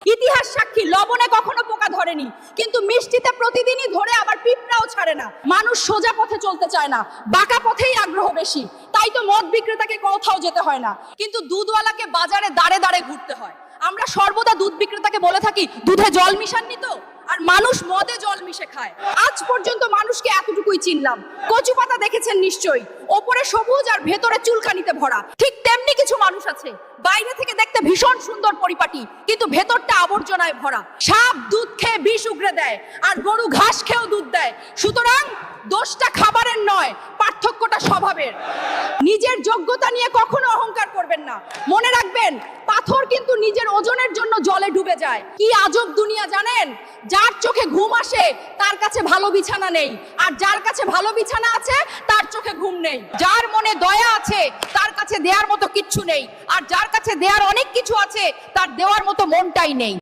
ইতিহাস সাক্ষী, লবণে কখনো পোকা ধরেনি, কিন্তু মিষ্টিতে প্রতিদিনই ধরে, আবার পিঁপড়াও ছাড়ে না। মানুষ সোজা পথে চলতে চায় না, বাঁকা পথেই আগ্রহ বেশি। তাই তো মদ বিক্রেতাকে কোথাও যেতে হয় না, কিন্তু দুধওয়ালাকে বাজারে দাঁড়ে দাঁড়ে ঘুরতে হয়। আমরা সর্বদা দুধ বিক্রেতাকে বলে থাকি, দুধে জল মিশাননি তো? আর মানুষ মদে জল মিশে খায়। আজ পর্যন্ত মানুষকে এতটুকুই চিনলাম। কচু পাতা দেখেছেন নিশ্চয়ই, ওপরে সবুজ আর ভেতরে চুলকানিতে ভরা। ঠিক তেমনি কিছু মানুষ আছে, বাইরে থেকে দেখতে ভীষণ সুন্দর পরিপাটি, কিন্তু ভেতরটা আবর্জনায় ভরা। সাপ দুধ খেয়ে বিষ উগরে দেয়, আর গরু ঘাস খেয়েও দুধ দেয়। সুতরাং দোষটা খাবারের নয়, পার্থক্যটা স্বভাবের। নিজের যোগ্যতা নিয়ে কখনো অহংকার করবেন না। মনে রাখবেন, পাথর কিন্তু নিজের ওজনের জন্য জলে ডুবে যায়। কি আজব দুনিয়া জানেন? যার চোখে ঘুম আসে তার কাছে ভালো বিছানা নেই, আর যার কাছে ভালো বিছানা আছে তার চোখে ঘুম নেই। যার মনে দয়া আছে তার কাছে দেওয়ার মতো কিচ্ছু নেই, আর যার কাছে দেওয়ার অনেক কিছু আছে তার দেওয়ার মতো মনটাই নেই।